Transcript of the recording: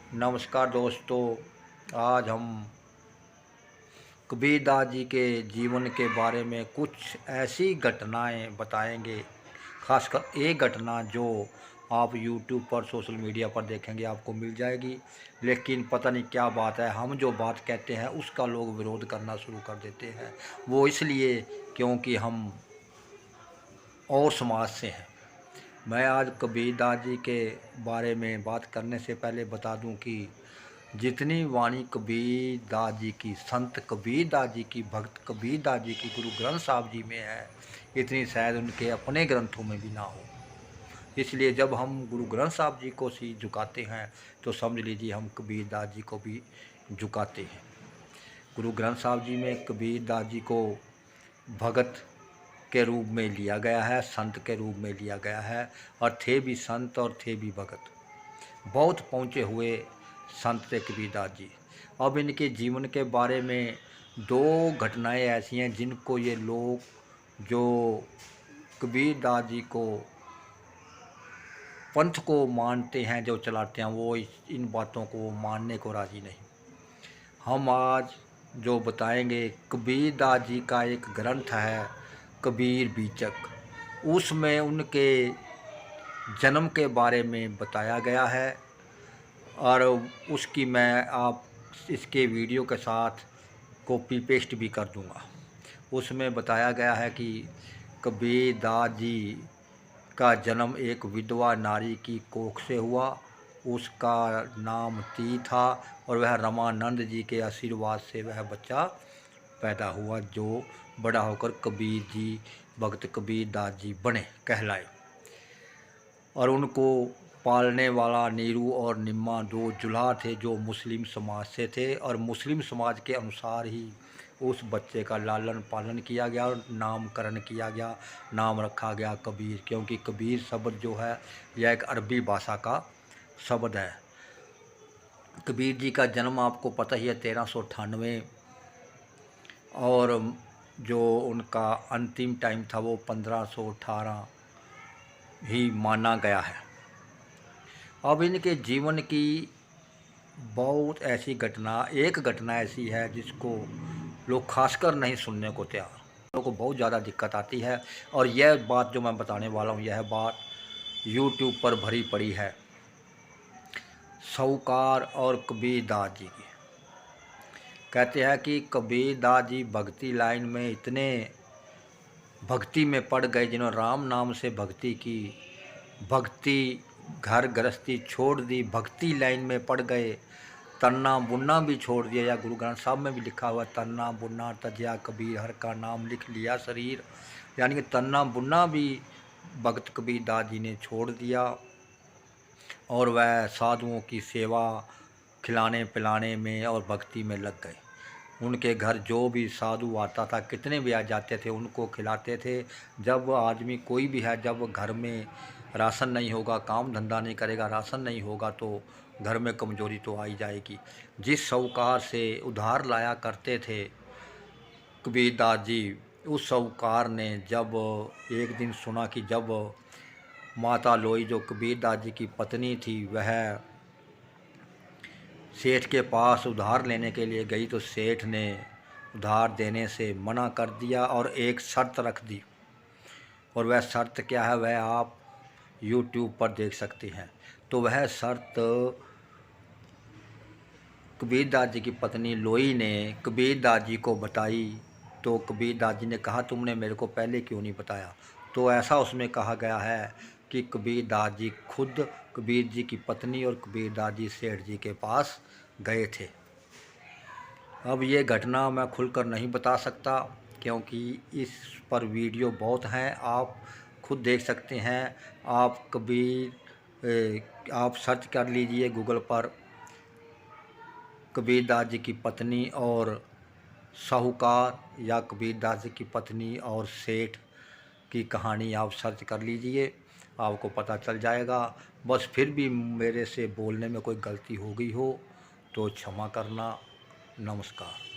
नमस्कार दोस्तों। आज हम कबीरदास जी के जीवन के बारे में कुछ ऐसी घटनाएं बताएंगे। खासकर एक घटना जो आप YouTube पर सोशल मीडिया पर देखेंगे आपको मिल जाएगी, लेकिन पता नहीं क्या बात है, हम जो बात कहते हैं उसका लोग विरोध करना शुरू कर देते हैं। वो इसलिए क्योंकि हम और समाज से हैं। मैं आज कबीरदास जी के बारे में बात करने से पहले बता दूं कि जितनी वाणी कबीरदास जी की, संत कबीरदास जी की, भक्त कबीरदास जी की गुरु ग्रंथ साहब जी में है, इतनी शायद उनके अपने ग्रंथों में भी ना हो। इसलिए जब हम गुरु ग्रंथ साहब जी को सी झुकाते हैं तो समझ लीजिए हम कबीरदास जी को भी झुकाते हैं। गुरु ग्रंथ साहब जी में कबीरदास जी को भगत के रूप में लिया गया है, संत के रूप में लिया गया है, और थे भी संत और थे भी भगत। बहुत पहुँचे हुए संत थे कबीरदास जी। अब इनके जीवन के बारे में दो घटनाएं ऐसी हैं जिनको ये लोग जो कबीरदास जी को पंथ को मानते हैं, जो चलाते हैं, वो इन बातों को मानने को राज़ी नहीं। हम आज जो बताएंगे, कबीरदास जी का एक ग्रंथ है कबीर बीचक, उसमें उनके जन्म के बारे में बताया गया है और उसकी मैं आप इसके वीडियो के साथ कॉपी पेस्ट भी कर दूंगा। उसमें बताया गया है कि कबीरदास जी का जन्म एक विधवा नारी की कोख से हुआ। उसका नाम ती था और वह रमानंद जी के आशीर्वाद से वह बच्चा पैदा हुआ, जो बड़ा होकर कबीर जी, भक्त कबीरदास जी बने, कहलाए। और उनको पालने वाला नीरू और निम्मा दो जुल्हा थे जो मुस्लिम समाज से थे, और मुस्लिम समाज के अनुसार ही उस बच्चे का लालन पालन किया गया और नामकरण किया गया। नाम रखा गया कबीर, क्योंकि कबीर शब्द जो है यह एक अरबी भाषा का शब्द है। कबीर जी का जन्म आपको पता ही है 1398, और जो उनका अंतिम टाइम था वो 1518 ही माना गया है। अब इनके जीवन की बहुत ऐसी घटना, एक घटना ऐसी है जिसको लोग खासकर नहीं सुनने को तैयार, लोगों को बहुत ज़्यादा दिक्कत आती है। और यह बात जो मैं बताने वाला हूँ, यह बात YouTube पर भरी पड़ी है साहूकार और कबीरदास जी की। कहते हैं कि कबीरदास जी भक्ति लाइन में इतने भक्ति में पड़ गए, जिन्होंने राम नाम से भक्ति की, भक्ति घर गृहस्थी छोड़ दी, भक्ति लाइन में पड़ गए, तन्ना बुनना भी छोड़ दिया। या गुरु ग्रंथ साहब में भी लिखा हुआ, तन्ना बुनना तज्या कबीर, हर का नाम लिख लिया शरीर। यानी कि तन्ना बुनना भी भक्त कबीरदास जी ने छोड़ दिया और वह साधुओं की सेवा, खिलाने पिलाने में और भक्ति में लग गए। उनके घर जो भी साधु आता था, कितने भी आ जाते थे, उनको खिलाते थे। जब आदमी कोई भी है, जब घर में राशन नहीं होगा, काम धंधा नहीं करेगा, राशन नहीं होगा, तो घर में कमजोरी तो आ ही जाएगी। जिस साहूकार से उधार लाया करते थे कबीरदास जी, उस साहूकार ने जब एक दिन सुना कि जब माता लोई, जो कबीरदास जी की पत्नी थी, वह सेठ के पास उधार लेने के लिए गई, तो सेठ ने उधार देने से मना कर दिया और एक शर्त रख दी। और वह शर्त क्या है, वह आप YouTube पर देख सकते हैं। तो वह शर्त कबीरदास जी की पत्नी लोई ने कबीरदास जी को बताई। तो कबीरदास जी ने कहा, तुमने मेरे को पहले क्यों नहीं बताया। तो ऐसा उसमें कहा गया है कि कबीरदास जी खुद कबीर जी की पत्नी और कबीरदास जी सेठ जी के पास गए थे। अब ये घटना मैं खुलकर नहीं बता सकता, क्योंकि इस पर वीडियो बहुत हैं, आप खुद देख सकते हैं। आप सर्च कर लीजिए गूगल पर, कबीरदास जी की पत्नी और साहूकार, या कबीरदास जी की पत्नी और सेठ की कहानी आप सर्च कर लीजिए, आपको पता चल जाएगा। बस फिर भी मेरे से बोलने में कोई गलती हो गई हो तो क्षमा करना। नमस्कार।